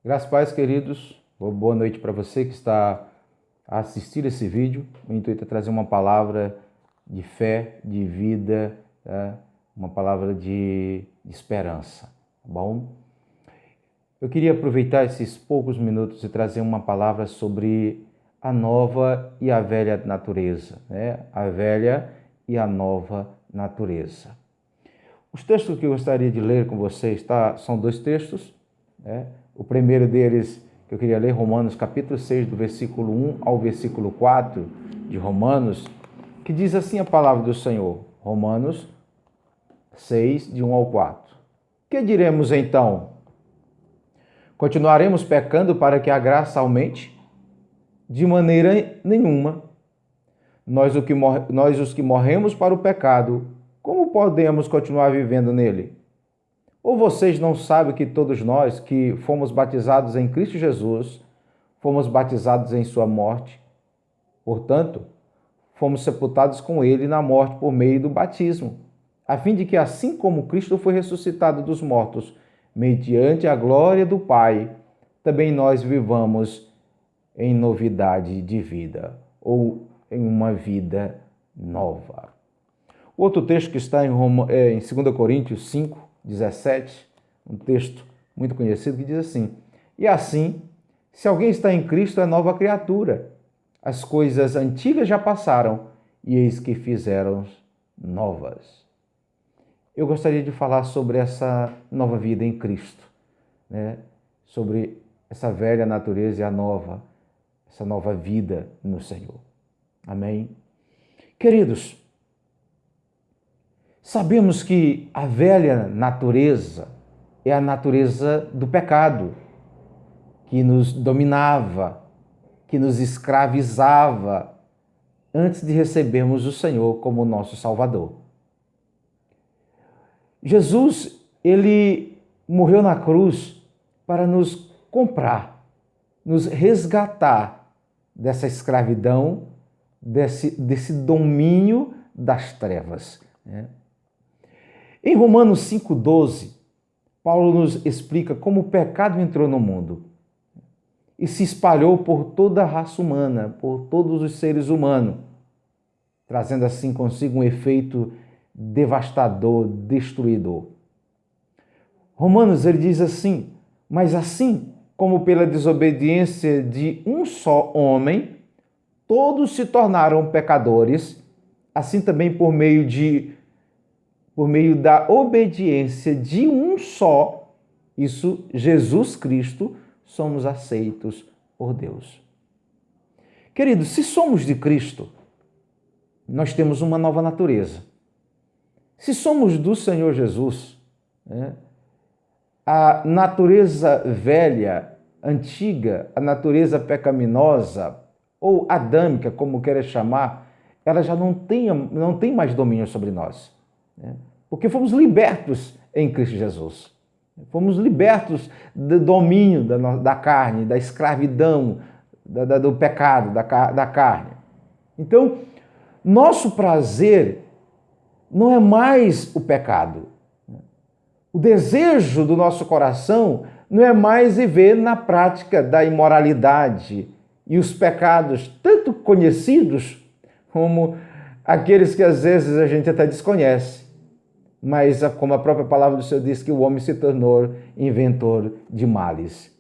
Graças a Deus, queridos. Boa noite para você que está a assistir esse vídeo. O intuito é trazer uma palavra de fé, de vida, tá? Uma palavra de esperança, tá bom? Eu queria aproveitar esses poucos minutos e trazer uma palavra sobre a nova e a velha natureza, né? A velha e a nova natureza. Os textos que eu gostaria de ler com vocês são dois textos, né? O primeiro deles que eu queria ler, Romanos capítulo 6, do versículo 1 ao versículo 4 de Romanos, que diz assim a palavra do Senhor. Romanos 6, de 1 ao 4. Que diremos então? Continuaremos pecando para que a graça aumente? De maneira nenhuma. Nós os que morremos para o pecado, como podemos continuar vivendo nele? Ou vocês não sabem que todos nós que fomos batizados em Cristo Jesus, fomos batizados em sua morte? Portanto, fomos sepultados com ele na morte por meio do batismo, a fim de que, assim como Cristo foi ressuscitado dos mortos, mediante a glória do Pai, também nós vivamos em novidade de vida, ou em uma vida nova. O outro texto que está em 2 Coríntios 5, 17, um texto muito conhecido que diz assim: E assim, se alguém está em Cristo, é nova criatura. As coisas antigas já passaram, e eis que fizeram novas. Eu gostaria de falar sobre essa nova vida em Cristo, né? Sobre essa velha natureza e essa nova vida no Senhor. Amém? Queridos, sabemos que a velha natureza é a natureza do pecado, que nos dominava, que nos escravizava antes de recebermos o Senhor como nosso Salvador. Jesus, ele morreu na cruz para nos comprar, nos resgatar dessa escravidão, desse domínio das trevas, né? Em Romanos 5,12, Paulo nos explica como o pecado entrou no mundo e se espalhou por toda a raça humana, por todos os seres humanos, trazendo assim consigo um efeito devastador, destruidor. Romanos, ele diz assim: mas assim como pela desobediência de um só homem, todos se tornaram pecadores, assim também por meio da obediência de um só, isso, Jesus Cristo, somos aceitos por Deus. Queridos, se somos de Cristo, nós temos uma nova natureza. Se somos do Senhor Jesus, né, a natureza velha, antiga, a natureza pecaminosa, ou adâmica, como queira chamar, ela já não tem mais domínio sobre nós, né? Porque fomos libertos em Cristo Jesus. Fomos libertos do domínio da carne, da escravidão, do pecado, da carne. Então, nosso prazer não é mais o pecado. O desejo do nosso coração não é mais viver na prática da imoralidade e os pecados, tanto conhecidos como aqueles que às vezes a gente até desconhece. Mas, como a própria palavra do Senhor diz, que o homem se tornou inventor de males.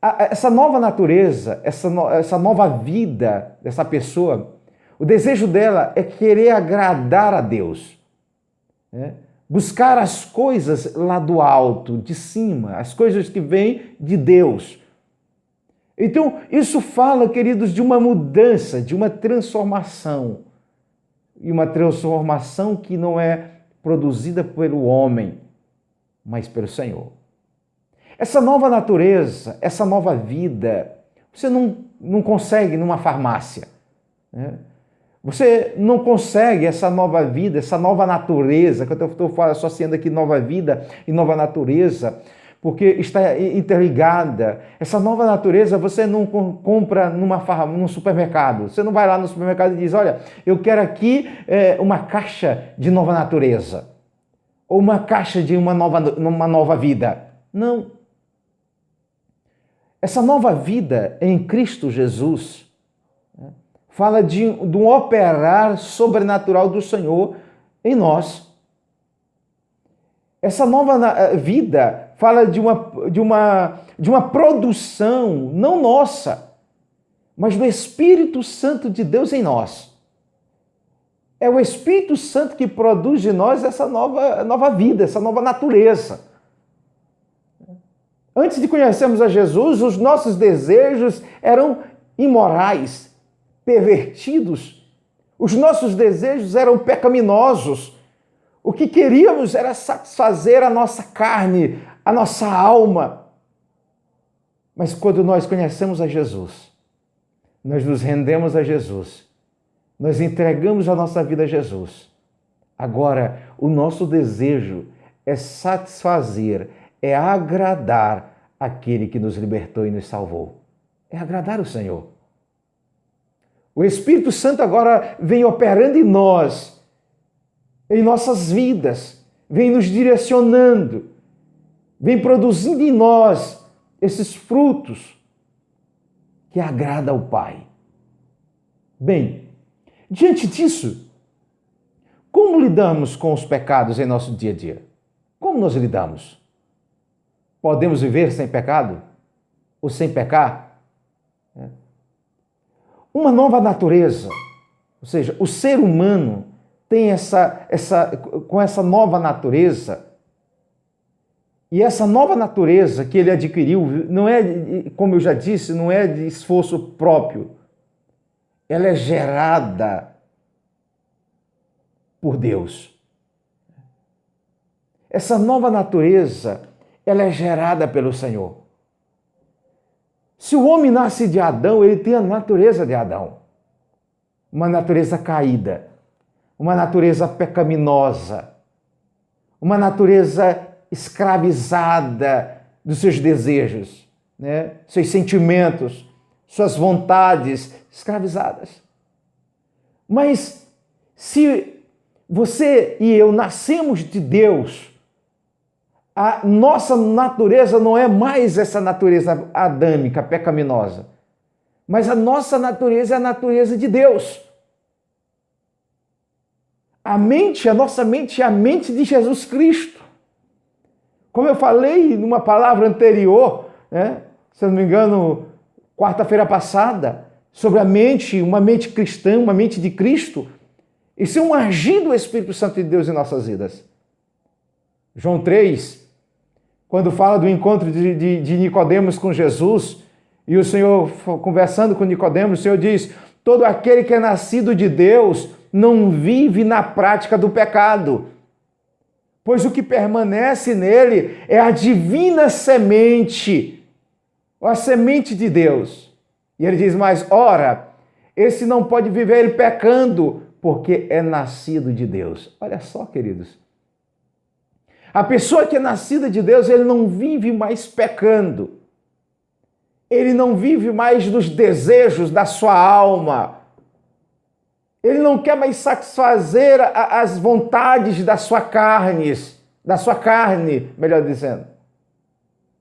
Essa nova natureza, essa nova vida dessa pessoa, o desejo dela é querer agradar a Deus, né? Buscar as coisas lá do alto, de cima, as coisas que vêm de Deus. Então, isso fala, queridos, de uma mudança, de uma transformação. E uma transformação que não é produzida pelo homem, mas pelo Senhor. Essa nova natureza, essa nova vida, você não consegue numa farmácia, né? Você não consegue essa nova vida, essa nova natureza, que eu estou associando aqui nova vida e nova natureza, porque está interligada. Essa nova natureza você não compra num supermercado. Você não vai lá no supermercado e diz: olha, eu quero aqui uma caixa de nova natureza, ou uma caixa de uma nova vida. Não. Essa nova vida em Cristo Jesus fala de um operar sobrenatural do Senhor em nós. Essa nova vida fala de uma produção, não nossa, mas do Espírito Santo de Deus em nós. É o Espírito Santo que produz de nós essa nova vida, essa nova natureza. Antes de conhecermos a Jesus, os nossos desejos eram imorais, pervertidos. Os nossos desejos eram pecaminosos. O que queríamos era satisfazer a nossa carne, a nossa alma. Mas quando nós conhecemos a Jesus, nós nos rendemos a Jesus, nós entregamos a nossa vida a Jesus. Agora, o nosso desejo é satisfazer, é agradar aquele que nos libertou e nos salvou. É agradar o Senhor. O Espírito Santo agora vem operando em nós, em nossas vidas, vem nos direcionando, vem produzindo em nós esses frutos que agrada ao Pai. Bem, diante disso, como lidamos com os pecados em nosso dia a dia? Como nós lidamos? Podemos viver sem pecado? Ou sem pecar? Uma nova natureza, ou seja, o ser humano tem com essa nova natureza, e essa nova natureza que ele adquiriu, não é, como eu já disse, não é de esforço próprio, ela é gerada por Deus. Essa nova natureza, ela é gerada pelo Senhor. Se o homem nasce de Adão, ele tem a natureza de Adão. Uma natureza caída, uma natureza pecaminosa, uma natureza escravizada dos seus desejos, seus sentimentos, suas vontades escravizadas. Mas se você e eu nascemos de Deus, a nossa natureza não é mais essa natureza adâmica, pecaminosa, mas a nossa natureza é a natureza de Deus. A nossa mente é a mente de Jesus Cristo. Como eu falei numa palavra anterior, se eu não me engano, quarta-feira passada, sobre uma mente cristã, uma mente de Cristo, isso é um agir do Espírito Santo de Deus em nossas vidas. João 3, quando fala do encontro de Nicodemos com Jesus, e o Senhor, conversando com Nicodemos, o Senhor diz: todo aquele que é nascido de Deus não vive na prática do pecado, pois o que permanece nele é a divina semente, a semente de Deus. E ele diz mais: ora, esse não pode viver pecando, porque é nascido de Deus. Olha só, queridos. A pessoa que é nascida de Deus, ele não vive mais pecando. Ele não vive mais nos desejos da sua alma. Ele não quer mais satisfazer as vontades da sua carne, melhor dizendo.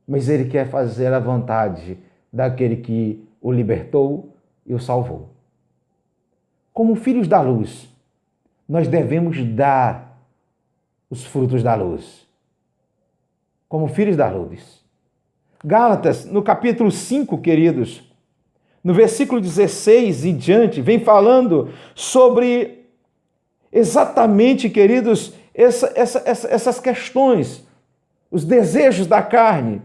Mas ele quer fazer a vontade daquele que o libertou e o salvou. Como filhos da luz, nós devemos dar os frutos da luz. Como filhos da luz. Gálatas, no capítulo 5, queridos, no versículo 16 e diante, vem falando sobre exatamente, queridos, essas questões, os desejos da carne,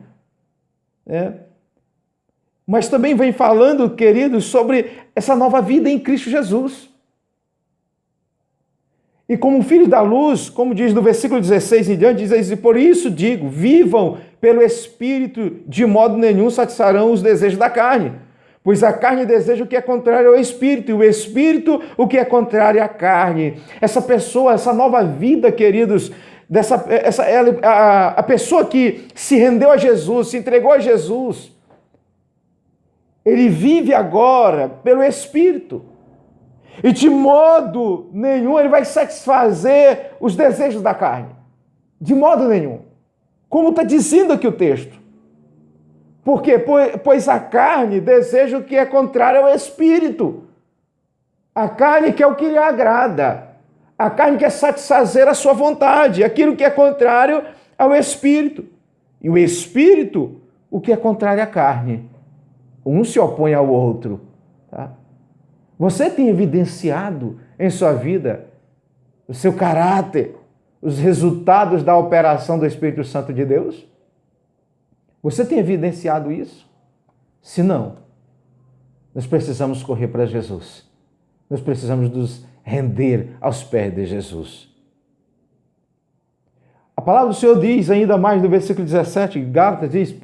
mas também vem falando, queridos, sobre essa nova vida em Cristo Jesus. E como filhos da luz, como diz no versículo 16 em diante, diz assim: por isso digo, vivam pelo Espírito, de modo nenhum satisfarão os desejos da carne. Pois a carne deseja o que é contrário ao Espírito, e o Espírito o que é contrário à carne. Essa pessoa, essa nova vida, queridos, a pessoa que se rendeu a Jesus, se entregou a Jesus, ele vive agora pelo Espírito. E de modo nenhum ele vai satisfazer os desejos da carne. De modo nenhum. Como está dizendo aqui o texto. Por quê? Pois a carne deseja o que é contrário ao espírito. A carne quer o que lhe agrada. A carne quer satisfazer a sua vontade, aquilo que é contrário ao espírito. E o espírito, o que é contrário à carne. Um se opõe ao outro. Tá? Você tem evidenciado em sua vida o seu caráter, os resultados da operação do Espírito Santo de Deus? Você tem evidenciado isso? Se não, nós precisamos correr para Jesus. Nós precisamos nos render aos pés de Jesus. A palavra do Senhor diz ainda mais no versículo 17, Gálatas diz,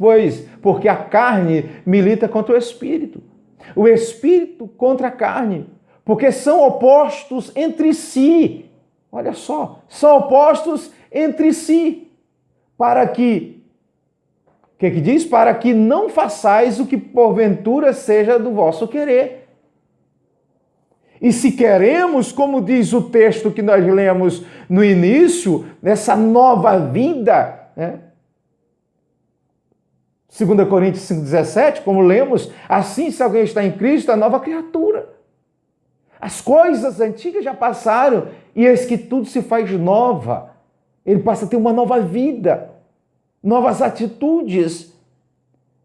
porque a carne milita contra o Espírito. O Espírito contra a carne, porque são opostos entre si. Olha só, são opostos entre si. Para que, o que diz? Para que não façais o que porventura seja do vosso querer. E se queremos, como diz o texto que nós lemos no início, nessa nova vida, né? 2 Coríntios 5,17, como lemos, assim se alguém está em Cristo, é nova criatura. As coisas antigas já passaram e eis que tudo se faz nova. Ele passa a ter uma nova vida, novas atitudes,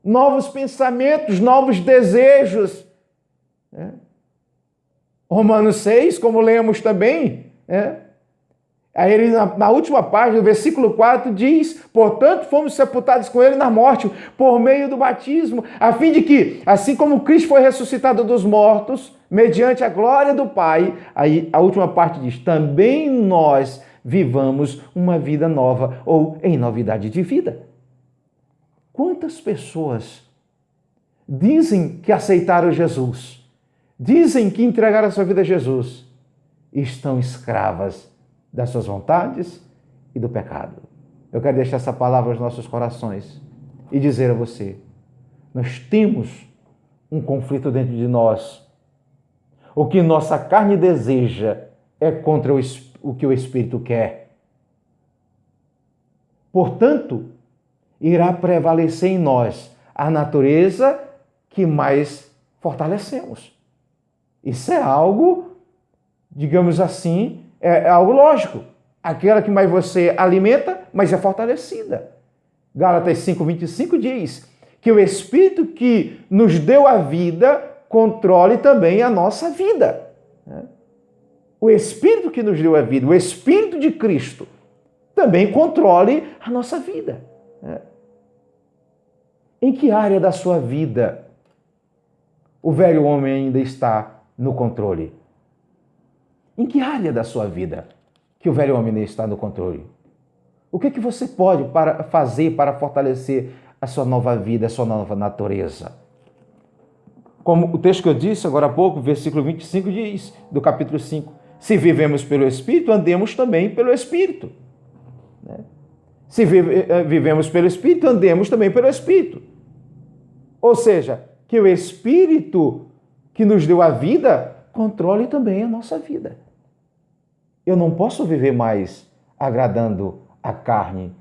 novos pensamentos, novos desejos. Né? Romanos 6, como lemos também, aí ele, na última página, no versículo 4, diz, portanto, fomos sepultados com ele na morte, por meio do batismo, a fim de que, assim como Cristo foi ressuscitado dos mortos, mediante a glória do Pai, aí a última parte diz, também nós vivamos uma vida nova, ou em novidade de vida. Quantas pessoas dizem que aceitaram Jesus, dizem que entregaram a sua vida a Jesus, estão escravas das suas vontades e do pecado. Eu quero deixar essa palavra aos nossos corações e dizer a você, nós temos um conflito dentro de nós. O que nossa carne deseja é contra o que o Espírito quer. Portanto, irá prevalecer em nós a natureza que mais fortalecemos. Isso é algo, digamos assim, é algo lógico. Aquela que mais você alimenta, mais é fortalecida. Gálatas 5,25 diz que o Espírito que nos deu a vida controle também a nossa vida. O Espírito que nos deu a vida, o Espírito de Cristo, também controle a nossa vida. Em que área da sua vida o velho homem ainda está no controle? Em que área da sua vida que o velho homem está no controle? O que você pode fazer para fortalecer a sua nova vida, a sua nova natureza? Como o texto que eu disse agora há pouco, versículo 25 diz, do capítulo 5, se vivemos pelo Espírito, andemos também pelo Espírito. Se vivemos pelo Espírito, andemos também pelo Espírito. Ou seja, que o Espírito que nos deu a vida controle também a nossa vida. Eu não posso viver mais agradando a carne,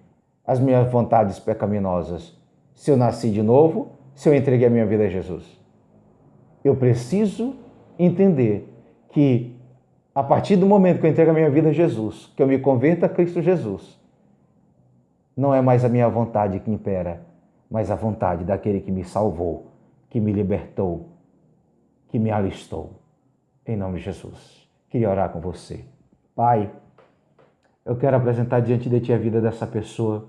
as minhas vontades pecaminosas, se eu nasci de novo, se eu entreguei a minha vida a Jesus. Eu preciso entender que, a partir do momento que eu entrego a minha vida a Jesus, que eu me converto a Cristo Jesus, não é mais a minha vontade que impera, mas a vontade daquele que me salvou, que me libertou, que me alistou. Em nome de Jesus. Queria orar com você. Pai, eu quero apresentar diante de Ti a vida dessa pessoa